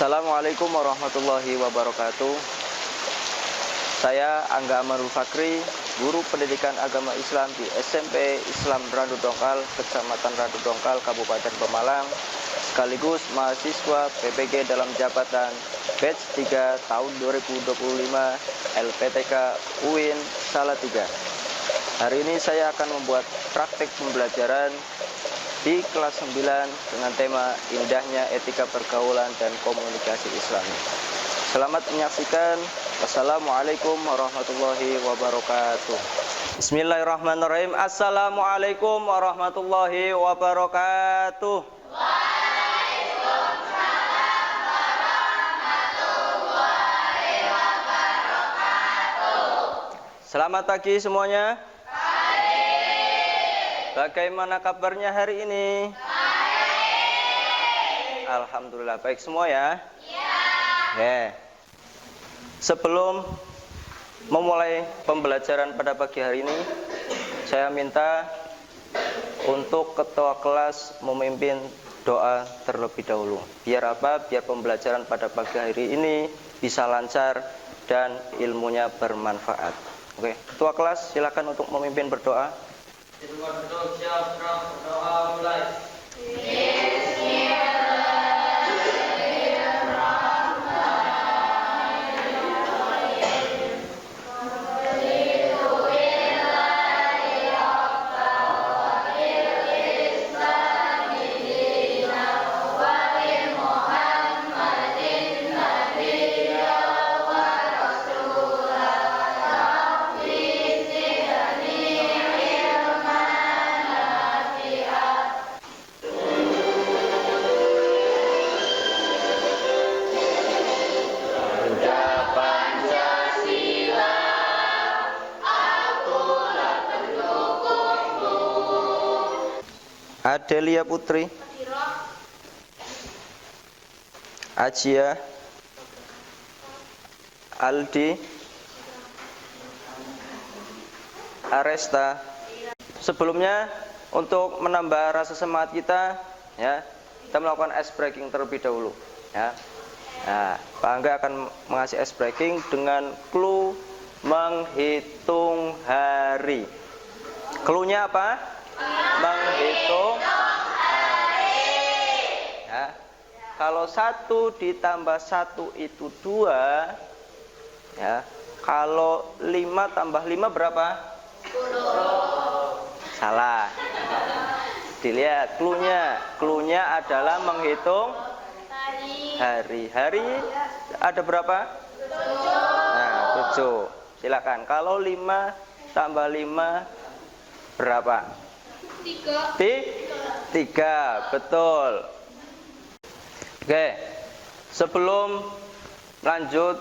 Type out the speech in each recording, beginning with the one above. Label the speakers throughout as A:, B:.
A: Assalamualaikum warahmatullahi wabarakatuh. Saya Angga Amarul Fakri, guru pendidikan agama Islam di SMP Islam Randu Dongkal, Kecamatan Randu Dongkal, Kabupaten Pemalang, sekaligus mahasiswa PPG dalam jabatan batch 3 tahun 2025 LPTK UIN Salatiga. Hari ini saya akan membuat praktek pembelajaran di kelas 9 dengan tema indahnya etika pergaulan dan komunikasi Islami. Selamat menyaksikan. Wassalamualaikum warahmatullahi wabarakatuh. Bismillahirrahmanirrahim. Assalamualaikum warahmatullahi wabarakatuh.
B: Waalaikumsalam warahmatullahi wabarakatuh.
A: Selamat pagi semuanya. Bagaimana kabarnya hari ini?
B: Baik.
A: Alhamdulillah baik semua ya.
B: Ya.
A: Sebelum memulai pembelajaran pada pagi hari ini, saya minta untuk ketua kelas memimpin doa terlebih dahulu. Biar apa? Biar pembelajaran pada pagi hari ini bisa lancar dan ilmunya bermanfaat. Oke, ketua kelas silakan untuk memimpin berdoa.
C: Doa mulai.
A: Adelia Putri, Ajia, Aldi, Aresta. Sebelumnya untuk menambah rasa semangat kita, ya, kita melakukan ice breaking terlebih dahulu, ya. Nah, Pak Angga akan mengasih ice breaking dengan clue menghitung hari. Cluenya apa? Menghitung hari. Ya. Kalau 1 ditambah 1 itu 2, ya. Kalau 5 tambah 5 berapa?
B: 10.
A: Salah. Dilihat cluenya. Cluenya adalah menghitung hari. Hari ada berapa?
B: 7.
A: Nah, 7. Silakan. Kalau 5 tambah 5 berapa? 3. Betul. Oke. Sebelum lanjut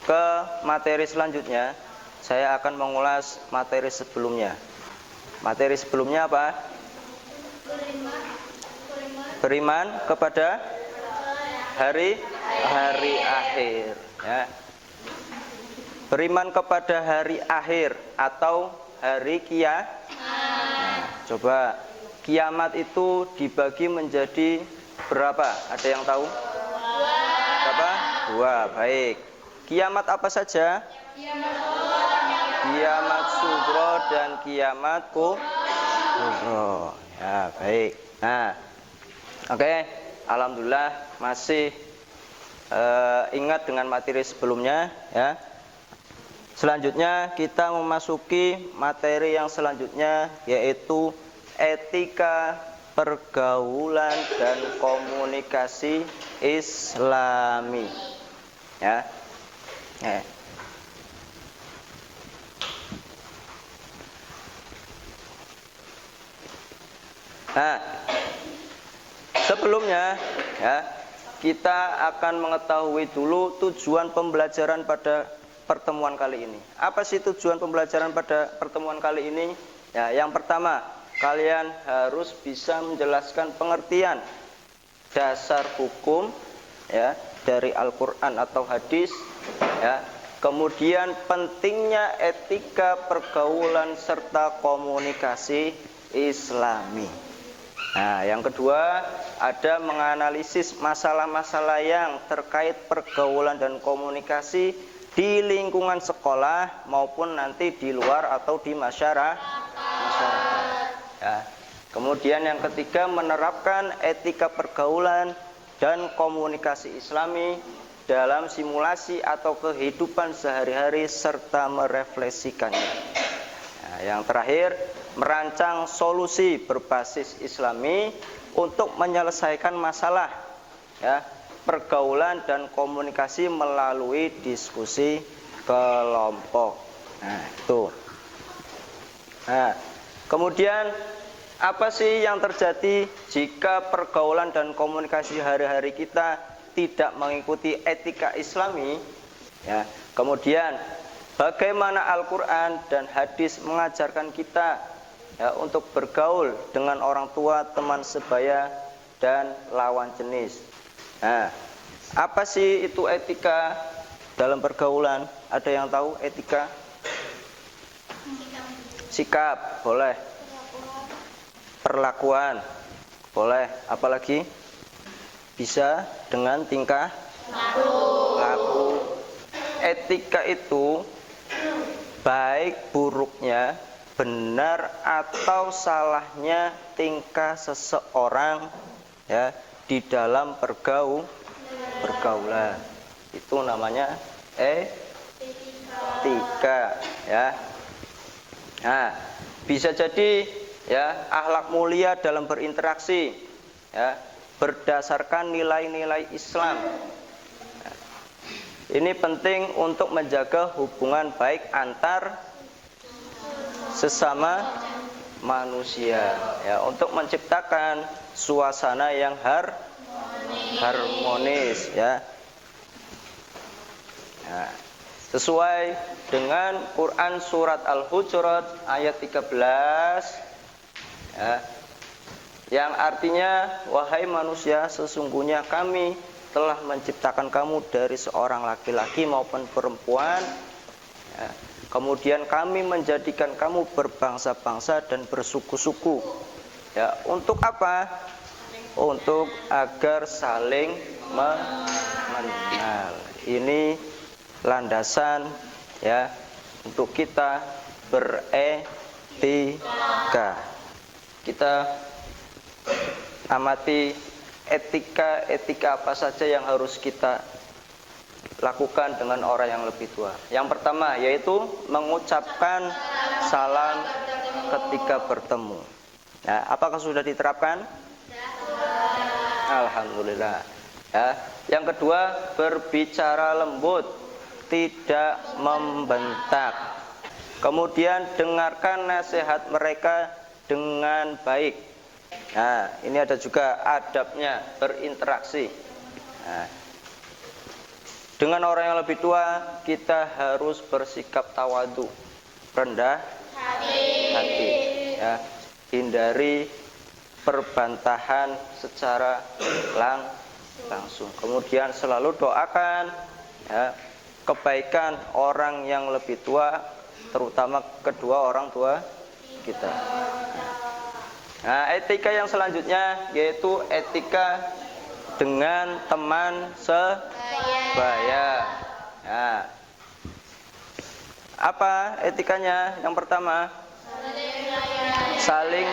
A: ke materi selanjutnya, saya akan mengulas materi sebelumnya. Materi sebelumnya apa? Beriman kepada hari akhir, ya. Beriman kepada hari akhir atau hari kiamat. Coba, kiamat itu dibagi menjadi berapa? Ada yang tahu? Berapa? 2. Baik. Kiamat apa saja? Kiamat sugro dan kiamat kubro. Ya, baik. Nah, oke. Alhamdulillah masih ingat dengan materi sebelumnya, ya. Selanjutnya kita memasuki materi yang selanjutnya, yaitu etika pergaulan dan komunikasi Islami, ya. Nah, sebelumnya, ya, kita akan mengetahui dulu tujuan pembelajaran pada pertemuan kali ini. Apa sih tujuan pembelajaran pada pertemuan kali ini? Ya, yang pertama, kalian harus bisa menjelaskan pengertian dasar hukum, ya, dari Al-Qur'an atau hadis, ya. Kemudian pentingnya etika pergaulan serta komunikasi Islami. Nah, yang kedua, ada menganalisis masalah-masalah yang terkait pergaulan dan komunikasi di lingkungan sekolah maupun nanti di luar atau di masyarakat. Ya. Kemudian yang ketiga, menerapkan etika pergaulan dan komunikasi Islami dalam simulasi atau kehidupan sehari-hari serta merefleksikannya. Nah, yang terakhir, merancang solusi berbasis Islami untuk menyelesaikan masalah ya, pergaulan dan komunikasi melalui diskusi kelompok. Nah, itu. Nah, kemudian apa sih yang terjadi jika pergaulan dan komunikasi hari-hari kita tidak mengikuti etika Islami? Ya, kemudian bagaimana Al-Quran dan hadis mengajarkan kita ya, untuk bergaul dengan orang tua, teman sebaya, dan lawan jenis. Nah, apa sih itu etika dalam pergaulan? Ada yang tahu etika? Sikap, boleh. Perlakuan, boleh. Apalagi? Bisa dengan tingkah laku. Etika itu baik buruknya, benar atau salahnya tingkah seseorang ya di dalam pergaulan. Itu namanya etika ya. Nah, bisa jadi ya akhlak mulia dalam berinteraksi ya berdasarkan nilai-nilai Islam. Ini penting untuk menjaga hubungan baik antar sesama manusia ya, untuk menciptakan suasana yang harmonis ya. Nah, sesuai dengan Quran surat Al-Hujurat ayat 13 ya, yang artinya, wahai manusia, sesungguhnya kami telah menciptakan kamu dari seorang laki-laki maupun perempuan ya. Kemudian kami menjadikan kamu berbangsa-bangsa dan bersuku-suku ya. Untuk apa? Untuk agar saling mengenal. Ini landasan ya untuk kita beretika. Kita amati etika apa saja yang harus kita lakukan dengan orang yang lebih tua. Yang pertama yaitu mengucapkan salam ketika bertemu. Nah, apakah sudah diterapkan? Alhamdulillah. Ya. Yang kedua, berbicara lembut, tidak membentak. Kemudian dengarkan nasihat mereka dengan baik. Nah, ini ada juga adabnya berinteraksi. Nah, dengan orang yang lebih tua kita harus bersikap tawadu, rendah hati. Ya, hindari perbantahan secara langsung. Kemudian selalu doakan ya, kebaikan orang yang lebih tua, terutama kedua orang tua kita. Nah, etika yang selanjutnya yaitu etika dengan teman sebaya. Nah, apa etikanya? Yang pertama, saling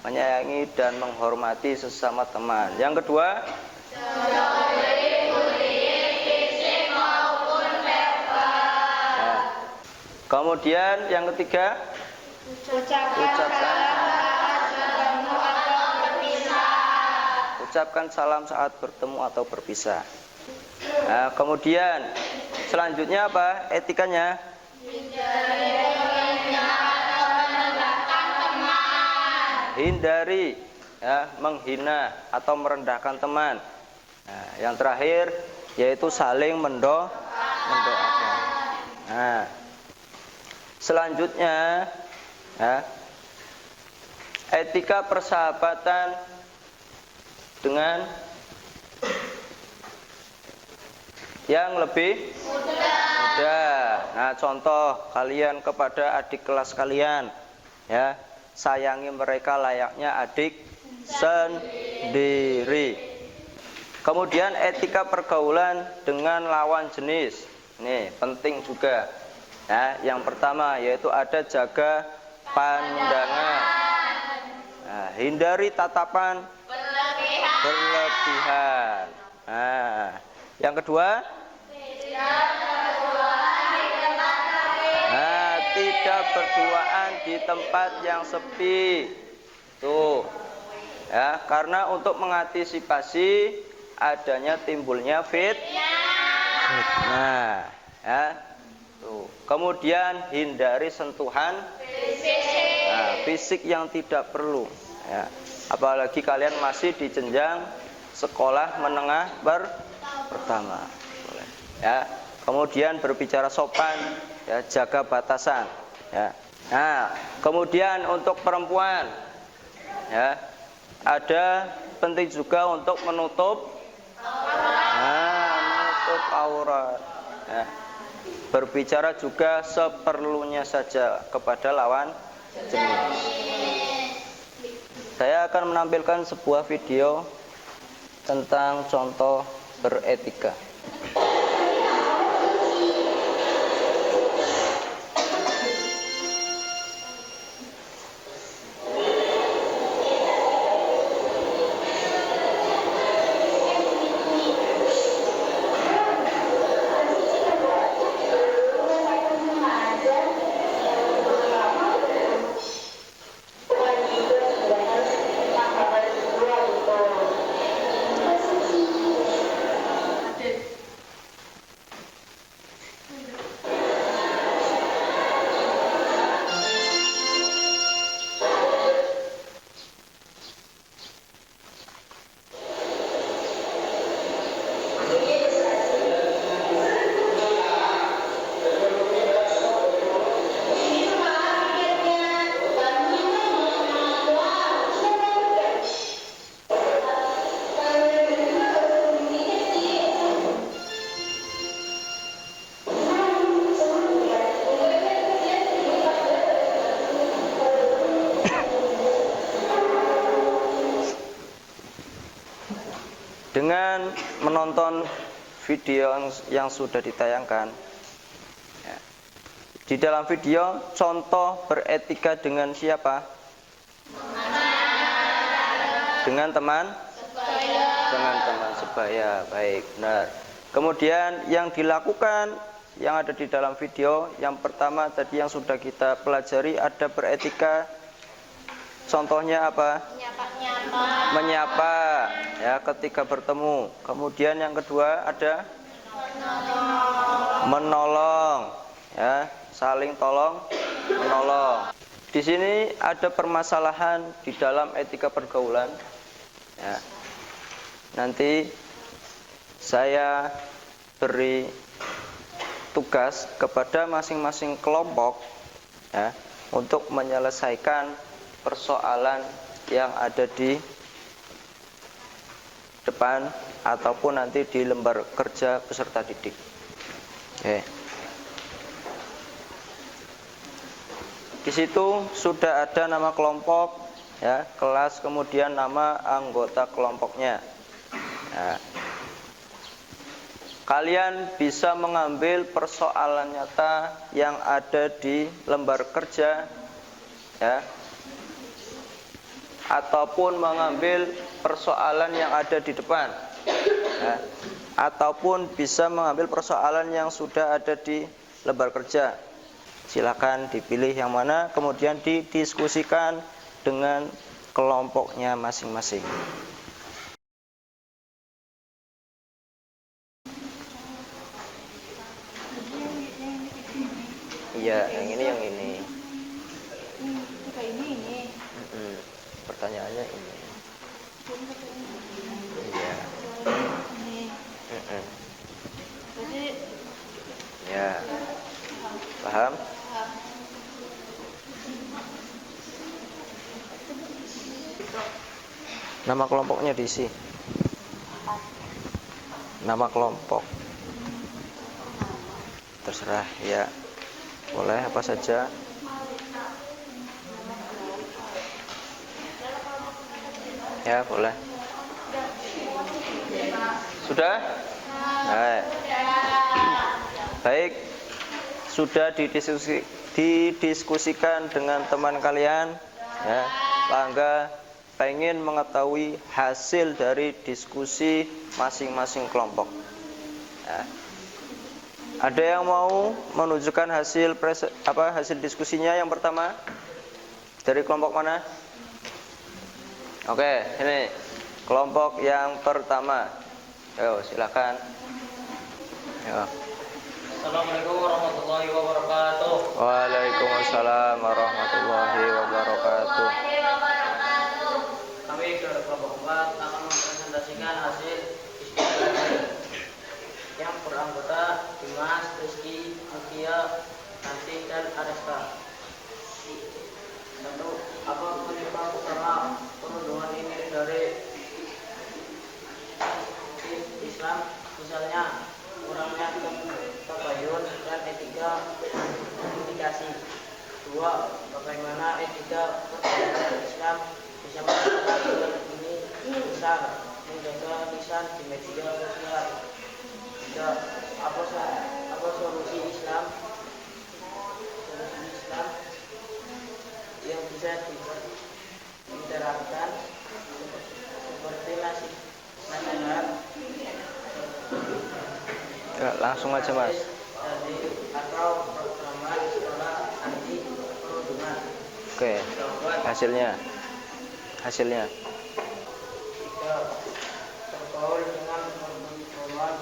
A: menyayangi dan menghormati sesama teman. Yang kedua, kemudian yang ketiga, ucapkan salam saat bertemu atau berpisah. Nah, kemudian selanjutnya apa etikanya? Hindari ya, menghina atau merendahkan teman. Nah, yang terakhir yaitu saling mendoakan. Nah, selanjutnya ya, etika persahabatan dengan yang lebih muda. Nah, contoh kalian kepada adik kelas kalian ya, sayangi mereka layaknya adik sendiri. Kemudian etika pergaulan dengan lawan jenis. Ini penting juga. Nah, yang pertama yaitu ada jaga pandangan. Nah, hindari tatapan berlebihan. Nah, yang kedua, tidak berduaan di tempat yang sepi. Tuh. Ya, karena untuk mengantisipasi adanya timbulnya fitnah. Ya. Tuh. Kemudian hindari sentuhan fisik yang tidak perlu. Ya. Apalagi kalian masih di jenjang sekolah menengah pertama. Ya. Kemudian berbicara sopan, ya, jaga batasan. Ya. Nah, kemudian untuk perempuan, ya, ada penting juga untuk menutup aurat. Ya. Berbicara juga seperlunya saja kepada lawan jenis. Saya akan menampilkan sebuah video tentang contoh beretika. Dengan menonton video yang sudah ditayangkan, ya, di dalam video contoh beretika dengan siapa? Dengan teman sebaya. Baik, benar. Kemudian yang dilakukan yang ada di dalam video, yang pertama tadi yang sudah kita pelajari ada beretika. Contohnya apa? Menyapa, ya, ketika bertemu. Kemudian yang kedua ada menolong, ya, saling tolong menolong. Di sini ada permasalahan di dalam etika pergaulan. Ya. Nanti saya beri tugas kepada masing-masing kelompok, ya, untuk menyelesaikan persoalan yang ada di depan ataupun nanti di lembar kerja peserta didik. Oke. Di situ sudah ada nama kelompok, ya, kelas, kemudian nama anggota kelompoknya. Ya. Kalian bisa mengambil persoalan nyata yang ada di lembar kerja, ya, ataupun mengambil persoalan yang ada di depan, ya, ataupun bisa mengambil persoalan yang sudah ada di lembar kerja. Silakan dipilih yang mana, kemudian didiskusikan dengan kelompoknya masing-masing. Iya, yang ini. Pertanyaannya ini. Iya. Ya. Paham? Nama kelompoknya diisi. Nama kelompok. Terserah, ya. Boleh apa saja. Ya, boleh. Sudah? Baik. Baik. Sudah didiskusikan dengan teman kalian, ya. Bangga pengen mengetahui hasil dari diskusi masing-masing kelompok. Ya. Ada yang mau menunjukkan hasil hasil diskusinya yang pertama? Dari kelompok mana? Oke, ini kelompok yang pertama. Ayo, silakan. Ya.
B: Assalamualaikum warahmatullahi wabarakatuh.
A: Waalaikumsalam warahmatullahi wabarakatuh.
B: Kami dari kelompok 4 akan mempresentasikan hasil diskusi yang beranggota Dimas, Rizky, Mutia, Nanti, dan Areska. Satu, apa penyebab utama perundungan ini dari Islam? Misalnya kurangnya tabayun dan etika komunikasi. Dua, bagaimana etika perjalanan Islam bisa melakukan ini? Misal menjaga lisan di media sosial. Tiga, apa solusi Islam yang bisa diterapkan seperti nasihat
A: Ya, langsung aja, Mas.
B: atau program sekolah anti perundungan.
A: Oke. Hasilnya.
B: Tiga, bergaul dengan pembunuhan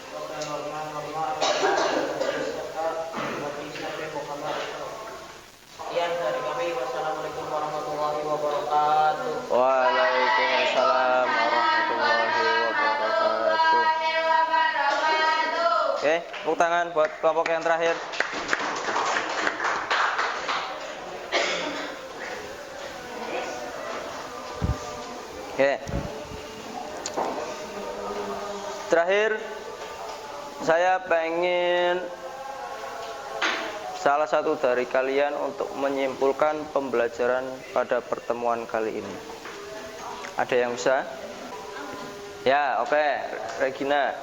B: pada norma-norma serta Islam Muhammad. Sekian dari kami. Wassalamualaikum warahmatullahi wabarakatuh.
A: Waalaikumsalam warahmatullahi wabarakatuh. Oke, tepuk tangan buat kelompok yang terakhir. Oke. Terakhir, saya pengen salah satu dari kalian untuk menyimpulkan pembelajaran pada pertemuan kali ini. Ada yang bisa? Ya, oke. Regina.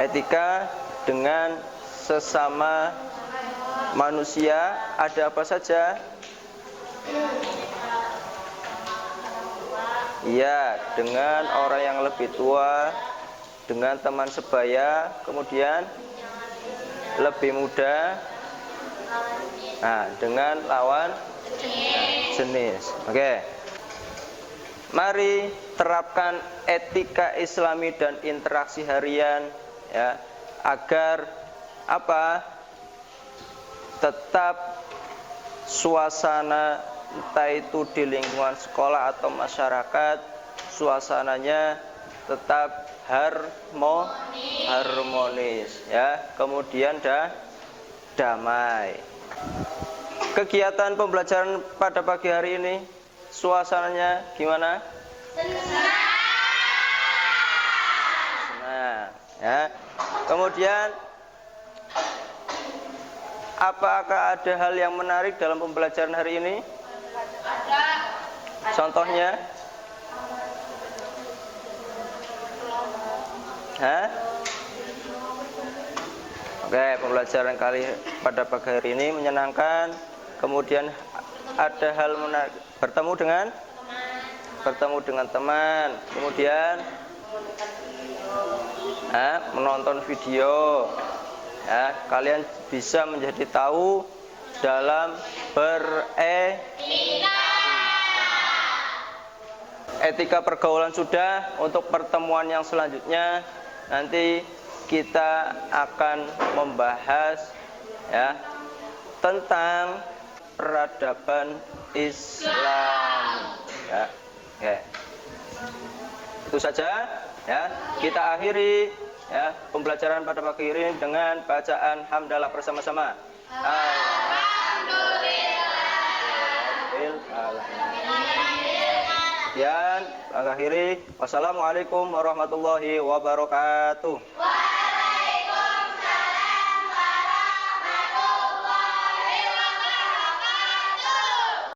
A: Etika dengan sesama manusia ada apa saja? Iya, dengan orang yang lebih tua, dengan teman sebaya, kemudian lebih muda, nah, dengan lawan jenis. Oke. Mari terapkan etika Islami dan interaksi harian, ya, agar apa? Tetap suasana, entah itu di lingkungan sekolah atau masyarakat, suasananya tetap harmonis, ya. Kemudian damai. Kegiatan pembelajaran pada pagi hari ini suasananya gimana? Senang, ya. Kemudian apakah ada hal yang menarik dalam pembelajaran hari ini?
B: Ada.
A: Contohnya? Hah? Oke, pembelajaran pada pagi hari ini menyenangkan. Kemudian ada hal menarik, bertemu dengan teman. Kemudian menonton video. Ya, kalian bisa menjadi tahu dalam etika pergaulan sudah. Untuk pertemuan yang selanjutnya nanti kita akan membahas, ya, tentang peradaban Islam, ya. Oke. Itu saja, ya. Kita akhiri, ya, pembelajaran pada pagi ini dengan bacaan hamdalah bersama-sama. Dan akhiri, wassalamualaikum warahmatullahi wabarakatuh.